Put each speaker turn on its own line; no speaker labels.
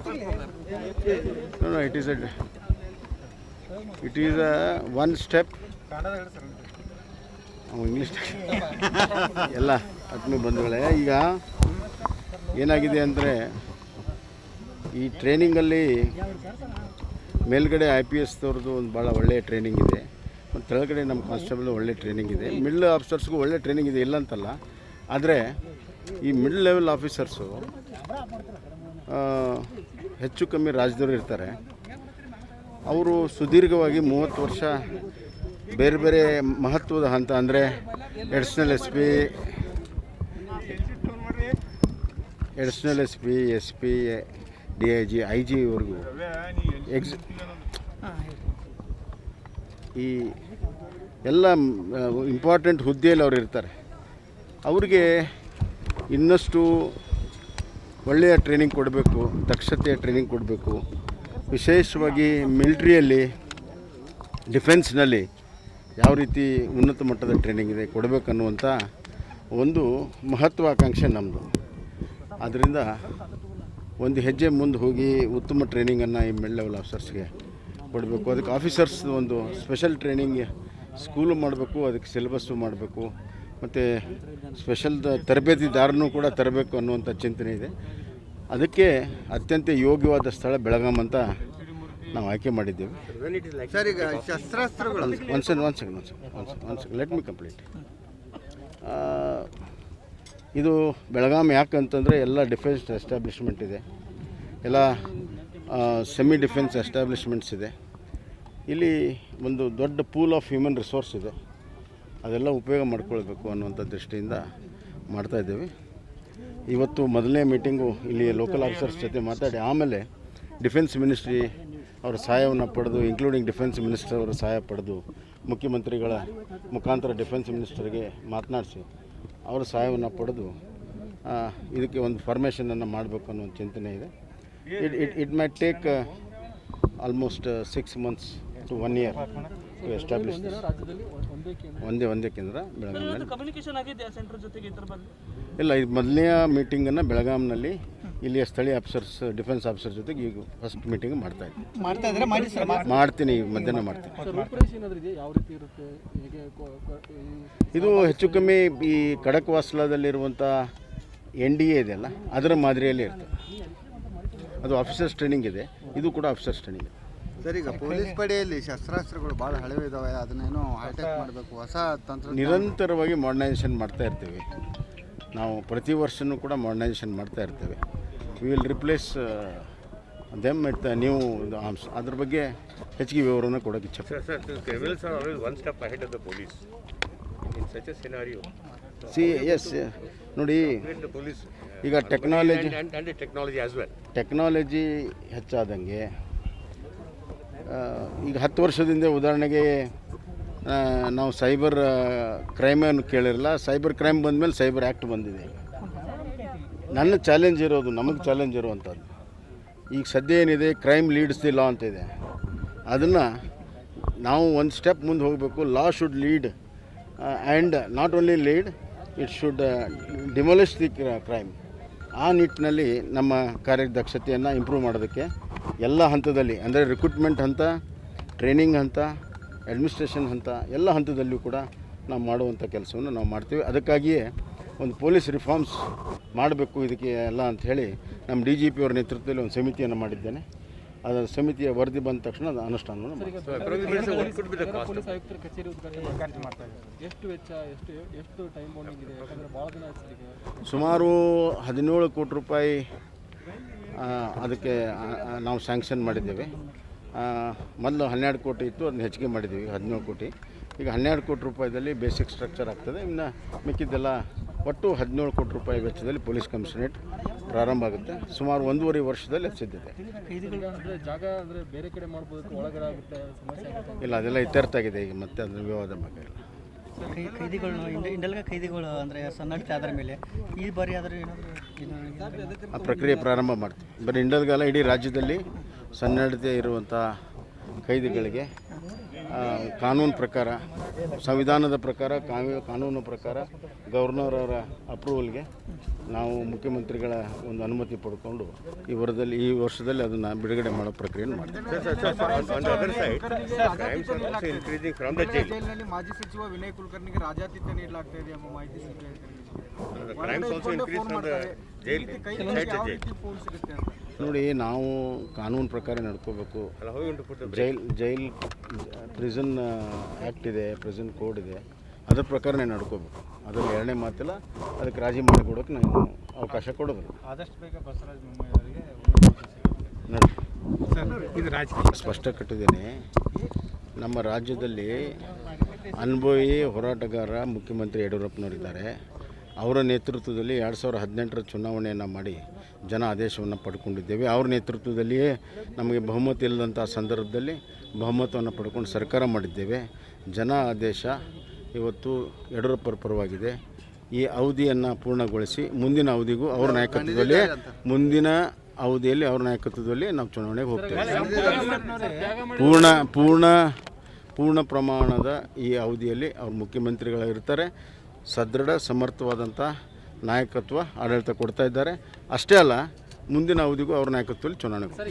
No, it is a one step. English ಎಲ್ಲ ಆತ್ಮೀಯ ಬಂಧುಗಳೇ, ಈಗ ಏನಾಗಿದೆ ಅಂದರೆ ಈ ಟ್ರೈನಿಂಗಲ್ಲಿ ಮೇಲ್ಗಡೆ IPS ಅವ್ರದ್ದು ಒಂದು ಭಾಳ ಒಳ್ಳೆಯ ಟ್ರೈನಿಂಗ್ ಇದೆ, ಮತ್ತು ಕೆಳಗಡೆ ನಮ್ಮ ಕಾನ್ಸ್ಟೇಬಲ್ ಒಳ್ಳೆ ಟ್ರೈನಿಂಗ್ ಇದೆ, ಮಿಡ್ಲ್ ಆಫೀಸರ್ಸ್ಗೂ ಒಳ್ಳೆ ಟ್ರೈನಿಂಗ್ ಇದೆ, ಇಲ್ಲ ಅಂತಲ್ಲ. ಆದರೆ ಈ ಮಿಡ್ಲ್ ಲೆವೆಲ್ ಆಫೀಸರ್ಸು ಹೆಚ್ಚು ಕಮ್ಮಿ ರಾಜ್ಯದವರು ಇರ್ತಾರೆ. ಅವರು ಸುದೀರ್ಘವಾಗಿ 30 ವರ್ಷ ಬೇರೆ ಬೇರೆ ಮಹತ್ವದ ಹಂತ ಅಂದರೆ additional S P SP DIG IG ವರೆಗೂ ಈ ಎಲ್ಲ ಇಂಪಾರ್ಟೆಂಟ್ ಹುದ್ದೆಯಲ್ಲಿ ಅವರು ಇರ್ತಾರೆ. ಅವ್ರಿಗೆ ಇನ್ನಷ್ಟು ಒಳ್ಳೆಯ ಟ್ರೈನಿಂಗ್ ಕೊಡಬೇಕು, ದಕ್ಷತೆಯ ಟ್ರೈನಿಂಗ್ ಕೊಡಬೇಕು. ವಿಶೇಷವಾಗಿ ಮಿಲಿಟ್ರಿಯಲ್ಲಿ, ಡಿಫೆನ್ಸ್ನಲ್ಲಿ ಯಾವ ರೀತಿ ಉನ್ನತ ಮಟ್ಟದ ಟ್ರೈನಿಂಗ್ ಇದೆ ಕೊಡಬೇಕನ್ನುವಂಥ ಒಂದು ಮಹತ್ವಾಕಾಂಕ್ಷೆ ನಮ್ಮದು. ಆದ್ದರಿಂದ ಒಂದು ಹೆಜ್ಜೆ ಮುಂದೆ ಹೋಗಿ ಉತ್ತಮ ಟ್ರೈನಿಂಗನ್ನು ಈ ಮಿಡ್ ಲೆವೆಲ್ ಆಫೀಸರ್ಸ್ಗೆ ಕೊಡಬೇಕು. ಅದಕ್ಕೆ ಆಫೀಸರ್ಸ್ ಒಂದು ಸ್ಪೆಷಲ್ ಟ್ರೈನಿಂಗ್ ಸ್ಕೂಲು ಮಾಡಬೇಕು, ಅದಕ್ಕೆ ಸಿಲೆಬಸ್ಸು ಮಾಡಬೇಕು, ಮತ್ತು ಸ್ಪೆಷಲ್ ತರಬೇತಿದಾರನೂ ಕೂಡ ತರಬೇಕು ಅನ್ನುವಂಥ ಚಿಂತನೆ ಇದೆ. ಅದಕ್ಕೆ ಅತ್ಯಂತ ಯೋಗ್ಯವಾದ ಸ್ಥಳ ಬೆಳಗಾಂ ಅಂತ ನಾವು ಆಯ್ಕೆ ಮಾಡಿದ್ದೇವೆ.
ಸರ್, ಈಗ ಶಸ್ತ್ರಾಸ್ತ್ರಗಳು
one second let me complete. ಇದು ಬೆಳಗಾಂ ಯಾಕಂತಂದರೆ ಎಲ್ಲ ಡಿಫೆನ್ಸ್ ಎಸ್ಟಾಬ್ಲಿಷ್ಮೆಂಟ್ ಇದೆ, ಎಲ್ಲ ಸೆಮಿ ಡಿಫೆನ್ಸ್ ಎಸ್ಟಾಬ್ಲಿಷ್ಮೆಂಟ್ಸ್ ಇದೆ. ಇಲ್ಲಿ ಒಂದು ದೊಡ್ಡ ಪೂಲ್ ಆಫ್ ಹ್ಯೂಮನ್ ರಿಸೋರ್ಸ್ ಇದೆ, ಅದೆಲ್ಲ ಉಪಯೋಗ ಮಾಡ್ಕೊಳ್ಬೇಕು ಅನ್ನುವಂಥ ದೃಷ್ಟಿಯಿಂದ ಮಾಡ್ತಾಯಿದ್ದೇವೆ. ಇವತ್ತು ಮೊದಲನೇ ಮೀಟಿಂಗು ಇಲ್ಲಿ ಲೋಕಲ್ ಆಫೀಸರ್ಸ್ ಜೊತೆ ಮಾತಾಡಿ ಆಮೇಲೆ ಡಿಫೆನ್ಸ್ ಮಿನಿಸ್ಟ್ರಿ ಅವರ ಸಹಾಯವನ್ನು ಪಡೆದು, ಇನ್ಕ್ಲೂಡಿಂಗ್ ಡಿಫೆನ್ಸ್ ಮಿನಿಸ್ಟರ್ ಅವರ ಸಹಾಯ ಪಡೆದು, ಮುಖ್ಯಮಂತ್ರಿಗಳ ಮುಖಾಂತರ ಡಿಫೆನ್ಸ್ ಮಿನಿಸ್ಟರ್ಗೆ ಮಾತನಾಡಿಸಿ ಅವರ ಸಹಾಯವನ್ನು ಪಡೆದು ಇದಕ್ಕೆ ಒಂದು ಫಾರ್ಮೇಷನನ್ನು ಮಾಡಬೇಕು ಅನ್ನೋ ಒಂದು ಚಿಂತನೆ ಇದೆ. It may take almost 6 months to 1 year to establish ಒಂದೇ ಕೇಂದ್ರ ಬೆಳಗಾಂನಲ್ಲಿ. ಇಲ್ಲ, ಇದು ಮೊದಲನೆಯ ಮೀಟಿಂಗನ್ನು ಬೆಳಗಾಂನಲ್ಲಿ ಇಲ್ಲಿಯ ಸ್ಥಳೀಯ ಆಫೀಸರ್ಸ್, ಡಿಫೆನ್ಸ್ ಆಫೀಸರ್ ಜೊತೆಗೆ ಈಗ ಫಸ್ಟ್ ಮೀಟಿಂಗ್ ಮಾಡ್ತೀನಿ, ಮಧ್ಯಾಹ್ನ ಮಾಡ್ತೀನಿ. ಇದು ಹೆಚ್ಚು ಕಮ್ಮಿ ಈ ಖಡಕ್ವಾಸ್ಲಾದಲ್ಲಿರುವಂಥ NDA ಇದೆಯಲ್ಲ, ಅದರ ಮಾದರಿಯಲ್ಲಿ ಇರ್ತದೆ. ಅದು ಆಫೀಸರ್ಸ್ ಟ್ರೈನಿಂಗ್ ಇದೆ, ಇದು ಕೂಡ ಆಫೀಸರ್ಸ್ ಟ್ರೈನಿಂಗ್ ಇದೆ.
ಸರ್, ಈಗ ಪೊಲೀಸ್ ಪಡೆಯಲ್ಲಿ ಶಸ್ತ್ರಾಸ್ತ್ರಗಳು ಭಾಳ ಹಳೆವೆ ಇದ್ದಾವೆ, ಅದನ್ನೇನೋ ಹೈಟೆಕ್ ಮಾಡಬೇಕು, ಹೊಸ ತಂತ್ರ
ನಿರಂತರವಾಗಿ ಮಾಡರ್ನೈಸೇಷನ್ ಮಾಡ್ತಾ ಇರ್ತೀವಿ ನಾವು. ಪ್ರತಿ ವರ್ಷವೂ ಕೂಡ ಮಾಡರ್ನೈಸೇಷನ್ ಮಾಡ್ತಾ ಇರ್ತೇವೆ. We will replace them with new arms. ಅದ್ರ ಬಗ್ಗೆ ಹೆಚ್ಚಿಗೆ ವಿವರವನ್ನು ಕೊಡೋಕ್ಕೆ ಇಚ್ಛೆ. ಎಸ್, ನೋಡಿ, ಈಗ ಟೆಕ್ನಾಲಜಿ ಹೆಚ್ಚಾದಂಗೆ ಈಗ 10 ವರ್ಷದಿಂದ ಉದಾಹರಣೆಗೆ ನಾವು ಸೈಬರ್ ಕ್ರೈಮನ್ನು ಕೇಳಿರಲ್ಲ, ಸೈಬರ್ ಕ್ರೈಮ್ ಬಂದಮೇಲೆ ಸೈಬರ್ ಆ್ಯಕ್ಟ್ ಬಂದಿದೆ. ನನ್ನ ಚಾಲೆಂಜ್ ಇರೋದು, ನಮಗೆ ಚಾಲೆಂಜ್ ಇರುವಂಥದ್ದು ಈಗ ಸದ್ಯ ಏನಿದೆ, ಕ್ರೈಮ್ ಲೀಡ್ಸ್ ದಿ ಲಾ ಅಂತ ಇದೆ. ಅದನ್ನು ನಾವು ಒಂದು ಸ್ಟೆಪ್ ಮುಂದೆ ಹೋಗಬೇಕು. Law should lead and not only lead, it should demolish the crime. ಆ ನಿಟ್ಟಿನಲ್ಲಿ ನಮ್ಮ ಕಾರ್ಯದಕ್ಷತೆಯನ್ನು ಇಂಪ್ರೂವ್ ಮಾಡೋದಕ್ಕೆ ಎಲ್ಲ ಹಂತದಲ್ಲಿ, ಅಂದರೆ ರಿಕ್ರೂಟ್ಮೆಂಟ್ ಹಂತ, ಟ್ರೈನಿಂಗ್ ಹಂತ, ಅಡ್ಮಿನಿಸ್ಟ್ರೇಷನ್ ಹಂತ, ಎಲ್ಲ ಹಂತದಲ್ಲಿಯೂ ಕೂಡ ನಾವು ಮಾಡುವಂಥ ಕೆಲಸವನ್ನು ನಾವು ಮಾಡ್ತೀವಿ. ಅದಕ್ಕಾಗಿಯೇ ಒಂದು ಪೊಲೀಸ್ ರಿಫಾರ್ಮ್ಸ್ ಮಾಡಬೇಕು ಇದಕ್ಕೆ ಎಲ್ಲ ಅಂಥೇಳಿ ನಮ್ಮ DGP ಅವರ ನೇತೃತ್ವದಲ್ಲಿ ಒಂದು ಸಮಿತಿಯನ್ನು ಮಾಡಿದ್ದೇನೆ. ಅದರ ಸಮಿತಿಯ ವರದಿ ಬಂದ ತಕ್ಷಣ ಅದು ಅನುಷ್ಠಾನವನ್ನು ಸುಮಾರು 17 ಕೋಟಿ ರೂಪಾಯಿ ಅದಕ್ಕೆ ನಾವು ಸ್ಯಾಂಕ್ಷನ್ ಮಾಡಿದ್ದೇವೆ. ಮೊದಲು 12 ಕೋಟಿ ಇತ್ತು, ಅದನ್ನ ಹೆಚ್ಚಿಗೆ ಮಾಡಿದ್ದೀವಿ 17 ಕೋಟಿ. ಈಗ 12 ಕೋಟಿ ರೂಪಾಯಿದಲ್ಲಿ ಬೇಸಿಕ್ ಸ್ಟ್ರಕ್ಚರ್ ಆಗ್ತದೆ. ಇನ್ನು ಮಿಕ್ಕಿದ್ದೆಲ್ಲ ಒಟ್ಟು 17 ಕೋಟಿ ರೂಪಾಯಿ ವೆಚ್ಚದಲ್ಲಿ ಪೊಲೀಸ್ ಕಮಿಷನರೇಟ್ ಪ್ರಾರಂಭ ಆಗುತ್ತೆ. ಸುಮಾರು 1.5 ವರ್ಷದಲ್ಲಿ ಸಿದ್ಧತೆ. ಇಲ್ಲ, ಅದೆಲ್ಲ ಇತ್ಯರ್ಥ ಆಗಿದೆ ಈಗ, ಮತ್ತೆ ಅದರ ವಿವಾದ ಬೇಕಾಗಿಲ್ಲ.
ಕೈದಿಗಳು ಅಂದರೆ ಸನ್ನಡತೆ ಆದ ಮೇಲೆ ಈ ಬಾರಿ ಆದರೂ
ಆ ಪ್ರಕ್ರಿಯೆ ಪ್ರಾರಂಭ ಮಾಡ್ತೀವಿ. ಬರೀ ಇಂಡಲ್ಗಲ್ಲ, ಇಡೀ ರಾಜ್ಯದಲ್ಲಿ ಸನ್ನಡತೆ ಇರುವಂಥ ಕೈದಿಗಳಿಗೆ ಕಾನೂನು ಪ್ರಕಾರ, ಸಂವಿಧಾನದ ಪ್ರಕಾರ, ಕಾನೂನು ಪ್ರಕಾರ ಗವರ್ನರ್ ಅವರ ಅಪ್ರೂವಲ್ಗೆ ನಾವು ಮುಖ್ಯಮಂತ್ರಿಗಳ ಒಂದು ಅನುಮತಿ ಪಡ್ಕೊಂಡು ಈ ವರ್ಷದಲ್ಲಿ ಅದನ್ನು ಬಿಡುಗಡೆ ಮಾಡೋ ಪ್ರಕ್ರಿಯೆಯನ್ನು ಮಾಡ್ತೀವಿ.
ಜೈಲಿನಲ್ಲಿ ಮಾಜಿ ಸಚಿವ ವಿನಯ್ ಕುಲಕರ್ಣಿಗೆ ರಾಜಾತಿಥ್ಯ ನೀಡಲಾಗ್ತಾ ಇದೆ ಎಂಬ ಮಾಹಿತಿ
ನೋಡಿ, ನಾವು ಕಾನೂನು ಪ್ರಕಾರ ನಡ್ಕೋಬೇಕು. ಜೈಲ್ ಪ್ರಿಸನ್ ಆ್ಯಕ್ಟ್ ಇದೆ, ಪ್ರಿಸನ್ ಕೋಡ್ ಇದೆ, ಅದ್ರ ಪ್ರಕಾರನೇ ನಡ್ಕೋಬೇಕು. ಅದರಲ್ಲಿ ಎರಡನೇ ಮಾತಿಲ್ಲ. ಅದಕ್ಕೆ ರಾಜಿ ಮಾಡಿಕೊಡೋಕೆ ನಾನು ಅವಕಾಶ ಕೊಡೋದಿಲ್ಲ.
ಆದಷ್ಟು ಬೇಗ ಬಸವರಾಜ ಬೊಮ್ಮಾಯಿ ಅವರಿಗೆ
ನೋಡಿ, ಸ್ಪಷ್ಟ ಕಟ್ಟಿದ್ದೇನೆ. ನಮ್ಮ ರಾಜ್ಯದಲ್ಲಿ ಅನುಭವಿ ಹೋರಾಟಗಾರ ಮುಖ್ಯಮಂತ್ರಿ ಯಡಿಯೂರಪ್ಪನವರಿದ್ದಾರೆ. ಅವರ ನೇತೃತ್ವದಲ್ಲಿ 2018ರ ಚುನಾವಣೆಯನ್ನು ಮಾಡಿ ಜನ ಆದೇಶವನ್ನು ಪಡ್ಕೊಂಡಿದ್ದೇವೆ. ಅವ್ರ ನೇತೃತ್ವದಲ್ಲಿಯೇ ನಮಗೆ ಬಹುಮತ ಇಲ್ಲದಂಥ ಸಂದರ್ಭದಲ್ಲಿ ಬಹುಮತವನ್ನು ಪಡ್ಕೊಂಡು ಸರ್ಕಾರ ಮಾಡಿದ್ದೇವೆ. ಜನ ಆದೇಶ ಇವತ್ತು ಯಡಿಯೂರಪ್ಪರ ಪರವಾಗಿದೆ. ಈ ಅವಧಿಯನ್ನು ಪೂರ್ಣಗೊಳಿಸಿ ಮುಂದಿನ ಅವಧಿಗೂ ಅವ್ರ ನಾಯಕತ್ವದಲ್ಲಿ ನಾವು ಚುನಾವಣೆಗೆ ಹೋಗ್ತೇವೆ. ಪೂರ್ಣ ಪ್ರಮಾಣದ ಈ ಅವಧಿಯಲ್ಲಿ ಅವ್ರು ಮುಖ್ಯಮಂತ್ರಿಗಳಿರ್ತಾರೆ. ಸದೃಢ ಸಮರ್ಥವಾದಂಥ ನಾಯಕತ್ವ ಆಡಳಿತ ಕೊಡ್ತಾ ಇದ್ದಾರೆ. ಅಷ್ಟೇ ಅಲ್ಲ, ಮುಂದಿನ ಅವಧಿಗೂ ಅವ್ರ ನಾಯಕತ್ವದಲ್ಲಿ ಚುನಾವಣೆಗೆ ಹೋಗ್ತಾರೆ.